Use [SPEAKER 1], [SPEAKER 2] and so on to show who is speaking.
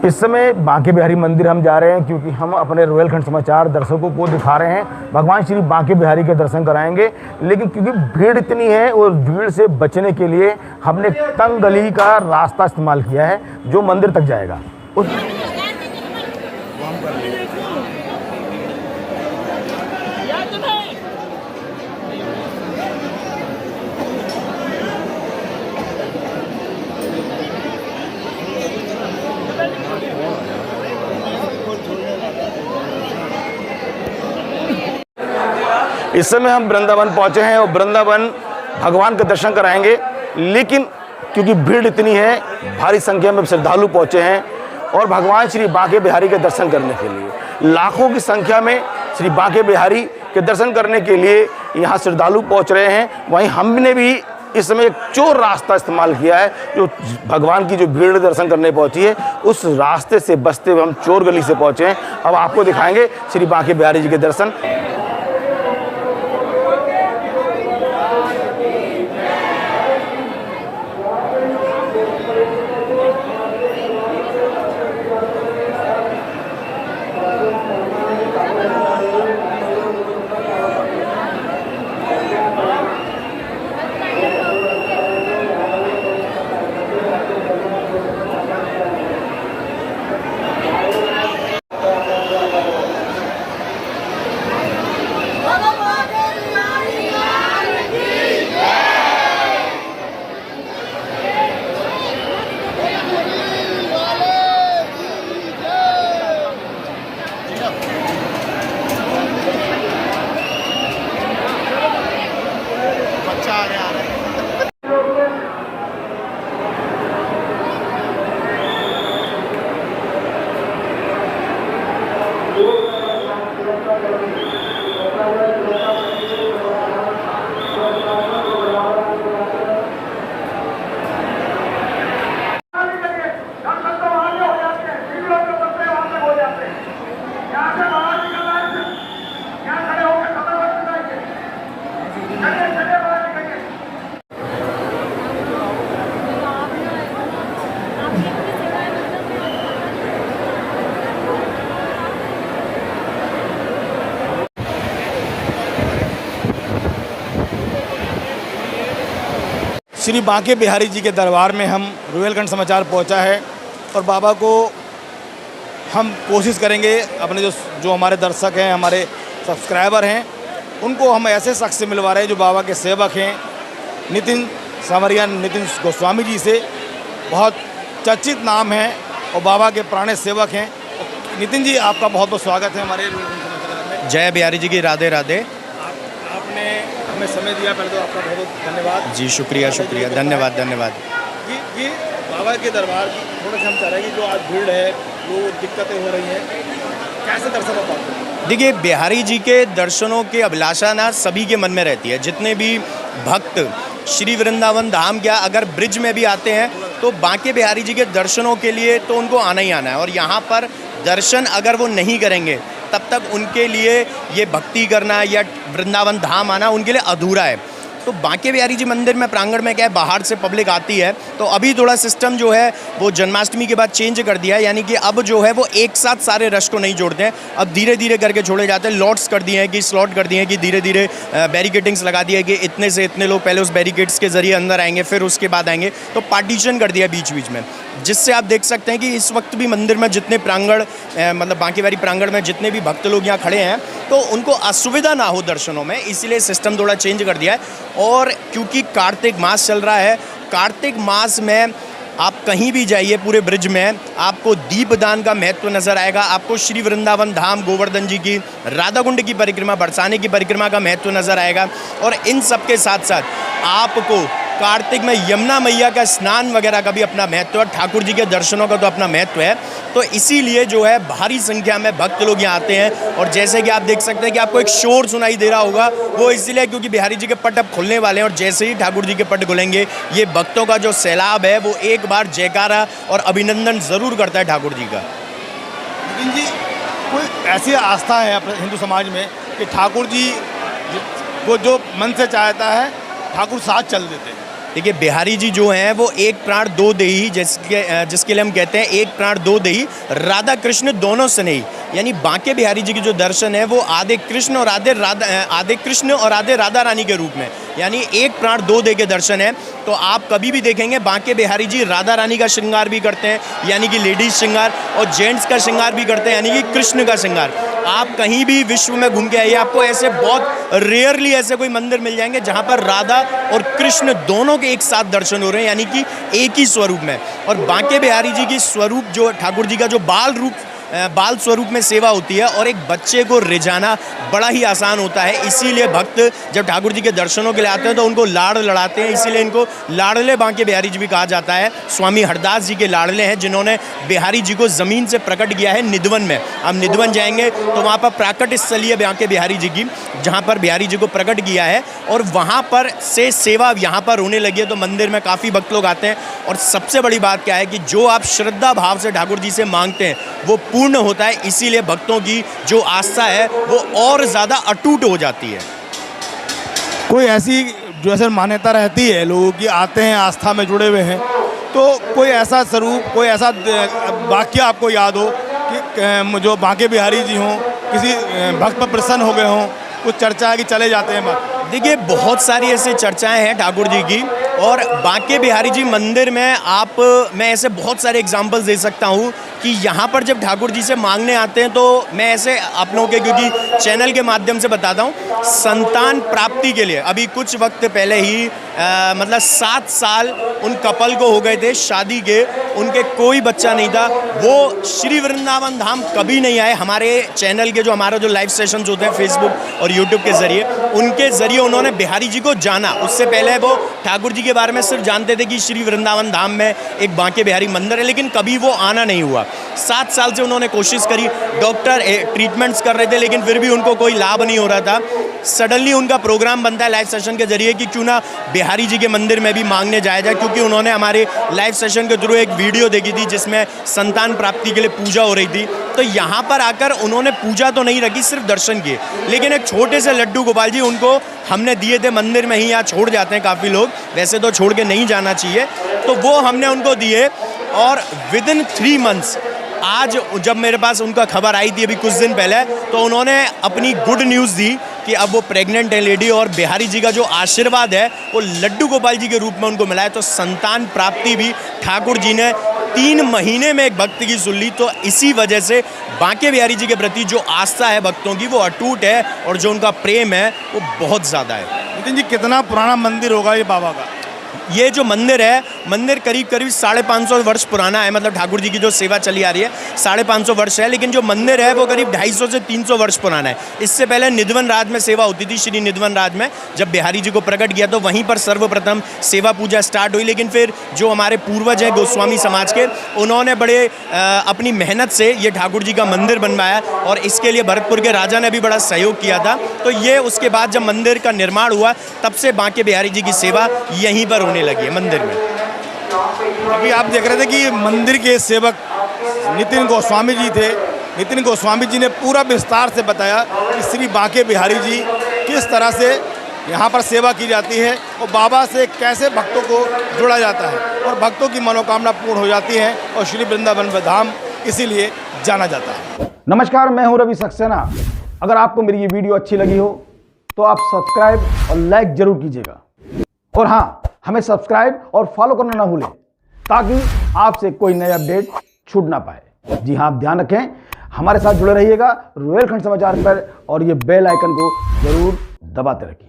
[SPEAKER 1] इस समय बांके बिहारी मंदिर हम जा रहे हैं क्योंकि हम अपने रोहिलखंड समाचार दर्शकों को दिखा रहे हैं भगवान श्री बांके बिहारी के दर्शन कराएंगे। लेकिन क्योंकि भीड़ इतनी है और भीड़ से बचने के लिए हमने तंग गली का रास्ता इस्तेमाल किया है जो मंदिर तक जाएगा। इस समय हम वृंदावन पहुंचे हैं और वृंदावन भगवान के दर्शन कराएंगे। लेकिन क्योंकि भीड़ इतनी है, भारी संख्या में श्रद्धालु पहुंचे हैं और भगवान श्री बांके बिहारी के दर्शन करने के लिए लाखों की संख्या में श्री बांके बिहारी के दर्शन करने के लिए यहाँ श्रद्धालु पहुंच रहे हैं। वहीं हमने भी इस समय एक चोर रास्ता इस्तेमाल किया है जो भगवान की जो भीड़ दर्शन करने पहुंची है उस रास्ते से बचते हुए हम चोर गली से पहुंचे हैं। अब आपको दिखाएंगे श्री बांके बिहारी जी के दर्शन। श्री बांके बिहारी जी के दरबार में हम रोहिलखंड समाचार पहुंचा है और बाबा को हम कोशिश करेंगे अपने जो हमारे दर्शक हैं, हमारे सब्सक्राइबर हैं, उनको हम ऐसे शख्स से मिलवा रहे हैं जो बाबा के सेवक हैं। नितिन सांवरिया, नितिन गोस्वामी जी से बहुत चर्चित नाम है और बाबा के पुराने सेवक हैं। नितिन जी, आपका बहुत बहुत स्वागत है हमारे रोहिलखंड समाचार में।
[SPEAKER 2] जय बिहारी जी की राधे राधे।
[SPEAKER 1] आपने हमें समय दिया, पहले तो आपका बहुत बहुत धन्यवाद
[SPEAKER 2] जी। शुक्रिया शुक्रिया, धन्यवाद धन्यवाद
[SPEAKER 1] जी। बाबा के दरबार की थोड़ा सा हम चाह रहे हैं कि जो आज भीड़ है, वो दिक्कतें हो रही हैं, कैसे दर्शन हो पाते हैं?
[SPEAKER 2] देखिए, बिहारी जी के दर्शनों की अभिलाषा ना सभी के मन में रहती है। जितने भी भक्त श्री वृंदावन धाम क्या अगर ब्रिज में भी आते हैं तो बांके बिहारी जी के दर्शनों के लिए तो उनको आना ही आना है। और यहाँ पर दर्शन अगर वो नहीं करेंगे तब तक उनके लिए ये भक्ति करना या वृंदावन धाम आना उनके लिए अधूरा है। तो बांके बिहारी जी मंदिर में प्रांगण में क्या है, बाहर से पब्लिक आती है। तो अभी थोड़ा सिस्टम जो है वो जन्माष्टमी के बाद चेंज कर दिया है, यानी कि अब जो है वो एक साथ सारे रश को नहीं जोड़ते हैं, अब धीरे धीरे करके छोड़े जाते हैं। लॉट्स कर दिए हैं कि स्लॉट कर दिए हैं कि धीरे धीरे बैरिकेटिंग्स लगा दिए कि इतने से इतने लोग पहले उस बैरिकेड्स के जरिए अंदर आएंगे, फिर उसके बाद आएंगे। तो पार्टीशन कर दिया बीच बीच में, जिससे आप देख सकते हैं कि इस वक्त भी मंदिर में जितने प्रांगण मतलब बांके बिहारी प्रांगण में जितने भी भक्त लोग यहाँ खड़े हैं तो उनको असुविधा ना हो दर्शनों में, इसीलिए सिस्टम थोड़ा चेंज कर दिया है। और क्योंकि कार्तिक मास चल रहा है, कार्तिक मास में आप कहीं भी जाइए पूरे ब्रिज में आपको दीपदान का महत्व नजर आएगा, आपको श्री वृंदावन धाम गोवर्धन जी की, राधा कुंड की परिक्रमा, बरसाने की परिक्रमा का महत्व नजर आएगा। और इन सब के साथ साथ आपको कार्तिक में यमुना मैया का स्नान वगैरह का भी अपना महत्व है, ठाकुर जी के दर्शनों का तो अपना महत्व है। तो इसीलिए जो है भारी संख्या में भक्त लोग यहाँ आते हैं। और जैसे कि आप देख सकते हैं कि आपको एक शोर सुनाई दे रहा होगा, वो इसलिए क्योंकि बिहारी जी के पट अब खुलने वाले हैं और जैसे ही ठाकुर जी के पट खुलेंगे ये भक्तों का जो सैलाब है वो एक बार जयकारा और अभिनंदन ज़रूर करता है ठाकुर जी का।
[SPEAKER 1] नितिन जी, कोई ऐसी आस्था है अपने हिंदू समाज में कि ठाकुर जी को जो मन से चाहता है ठाकुर साथ चल देते हैं,
[SPEAKER 2] देखिए बिहारी जी जो हैं वो एक प्राण दो देही, जिसके लिए हम कहते हैं एक प्राण दो देही, राधा कृष्ण दोनों स्नेही। यानी बांके बिहारी जी की जो दर्शन है वो आधे कृष्ण और आधे राधा रानी के रूप में, यानी एक प्राण दो देह के दर्शन है। तो आप कभी भी देखेंगे बांके बिहारी जी राधा रानी का श्रृंगार भी करते हैं, यानी कि लेडीज श्रृंगार, और जेंट्स का श्रृंगार भी करते हैं, यानी कि कृष्ण का श्रृंगार। आप कहीं भी विश्व में घूम के आइए, आपको ऐसे बहुत रेयरली ऐसे कोई मंदिर मिल जाएंगे जहाँ पर राधा और कृष्ण दोनों के एक साथ दर्शन हो रहे हैं, यानी कि एक ही स्वरूप में। और बांके बिहारी जी की स्वरूप जो ठाकुर जी का जो बाल स्वरूप में सेवा होती है, और एक बच्चे को रिझाना बड़ा ही आसान होता है। इसीलिए भक्त जब ठाकुर जी के दर्शनों के लिए आते हैं तो उनको लाड़ लड़ाते हैं, इसीलिए इनको लाड़ले बांके बिहारी जी भी कहा जाता है। स्वामी हरदास जी के लाड़ले हैं जिन्होंने बिहारी जी को ज़मीन से प्रकट किया है निधवन में। हम निधवन जाएंगे तो वहाँ पर प्राकट स्थली है बांके बिहारी जी की, जहाँ पर बिहारी जी को प्रकट किया है, और वहाँ पर से सेवा यहाँ पर होने लगी है। तो मंदिर में काफ़ी भक्त लोग आते हैं, और सबसे बड़ी बात क्या है कि जो आप श्रद्धा भाव से ठाकुर जी से मांगते हैं वो पूर्ण होता है। इसीलिए भक्तों की जो आस्था है वो और ज़्यादा अटूट हो जाती है।
[SPEAKER 3] कोई ऐसी जो ऐसे मान्यता रहती है लोगों की, आते हैं आस्था में जुड़े हुए हैं, तो कोई ऐसा स्वरूप, कोई ऐसा वाक्य आपको याद हो कि जो बांके बिहारी जी हों, किसी भक्त पर प्रसन्न हो गए हों, कुछ चर्चा है कि चले जाते हैं भक्त?
[SPEAKER 2] देखिए बहुत सारी ऐसी चर्चाएं हैं ठाकुर जी की, और बांके बिहारी जी मंदिर में मैं ऐसे बहुत सारे एग्जाम्पल्स दे सकता हूँ कि यहाँ पर जब ठाकुर जी से मांगने आते हैं तो मैं ऐसे आप लोगों के, क्योंकि चैनल के माध्यम से बताता हूँ, संतान प्राप्ति के लिए अभी कुछ वक्त पहले ही मतलब 7 साल उन कपल को हो गए थे शादी के, उनके कोई बच्चा नहीं था। वो श्री वृंदावन धाम कभी नहीं आए। हमारे चैनल के हमारा जो लाइव सेशंस होते हैं फेसबुक और यूट्यूब के ज़रिए, उनके ज़रिए उन्होंने बिहारी जी को जाना। उससे पहले वो ठाकुर जी के बारे में सिर्फ जानते थे कि श्री वृंदावन धाम में एक बांके बिहारी मंदिर है, लेकिन कभी वो आना नहीं हुआ। 7 साल से उन्होंने कोशिश करी, डॉक्टर ट्रीटमेंट्स कर रहे थे, लेकिन फिर भी उनको कोई लाभ नहीं हो रहा था। सडनली उनका प्रोग्राम बनता है लाइव सेशन के जरिए कि क्यों ना बिहारी जी के मंदिर में भी मांगने जाया जाए, क्योंकि उन्होंने हमारे लाइव सेशन के थ्रू एक वीडियो देखी थी जिसमें संतान प्राप्ति के लिए पूजा हो रही थी। तो यहाँ पर आकर उन्होंने पूजा तो नहीं रखी, सिर्फ दर्शन किए, लेकिन एक छोटे से लड्डू गोपाल जी उनको हमने दिए थे। मंदिर में ही यहाँ छोड़ जाते हैं काफ़ी लोग, वैसे तो छोड़ के नहीं जाना चाहिए, तो वो हमने उनको दिए। और विदिन 3 मंथ्स, आज जब मेरे पास उनका खबर आई थी अभी कुछ दिन पहले, तो उन्होंने अपनी गुड न्यूज़ दी कि अब वो प्रेग्नेंट है लेडी, और बिहारी जी का जो आशीर्वाद है वो लड्डू गोपाल जी के रूप में उनको मिला है। तो संतान प्राप्ति भी ठाकुर जी ने 3 महीने में एक भक्त की सुन ली। तो इसी वजह से बांके बिहारी जी के प्रति जो आस्था है भक्तों की वो अटूट है, और जो उनका प्रेम है वो बहुत ज़्यादा है।
[SPEAKER 3] नितिन जी, कितना पुराना मंदिर होगा ये बाबा का?
[SPEAKER 2] ये जो मंदिर है, मंदिर करीब 550 वर्ष पुराना है। मतलब ठाकुर जी की जो सेवा चली आ रही है 550 वर्ष है, लेकिन जो मंदिर है वो करीब 250 से 300 वर्ष पुराना है। इससे पहले निधवन राज में सेवा होती थी। श्री निधवन राज में जब बिहारी जी को प्रकट किया तो वहीं पर सर्वप्रथम सेवा पूजा स्टार्ट हुई। लेकिन फिर जो हमारे पूर्वज हैं गोस्वामी समाज के, उन्होंने बड़े अपनी मेहनत से ये ठाकुर जी का मंदिर बनवाया, और इसके लिए भरतपुर के राजा ने भी बड़ा सहयोग किया था। तो ये उसके बाद जब मंदिर का निर्माण हुआ तब से बांके बिहारी जी की सेवा यहीं पर होने लगी है मंदिर में।
[SPEAKER 3] अभी आप देख रहे थे कि मंदिर के सेवक नितिन गोस्वामी जी थे। नितिन गोस्वामी जी ने पूरा विस्तार से बताया कि श्री बांके बिहारी जी किस तरह से यहाँ पर सेवा की जाती है, और बाबा से कैसे भक्तों को जोड़ा जाता है, और भक्तों की मनोकामना पूर्ण हो जाती है, और श्री वृंदावन धाम इसीलिए जाना जाता है।
[SPEAKER 1] नमस्कार, मैं हूं रवि सक्सेना। अगर आपको मेरी ये वीडियो अच्छी लगी हो तो आप सब्सक्राइब और लाइक जरूर कीजिएगा, और हाँ, हमें सब्सक्राइब और फॉलो करना ना भूलें ताकि आपसे कोई नया अपडेट छूट ना पाए। जी हाँ, आप ध्यान रखें, हमारे साथ जुड़े रहिएगा रुहेलखंड समाचार पर, और ये बेल आइकन को जरूर दबाते रखिए।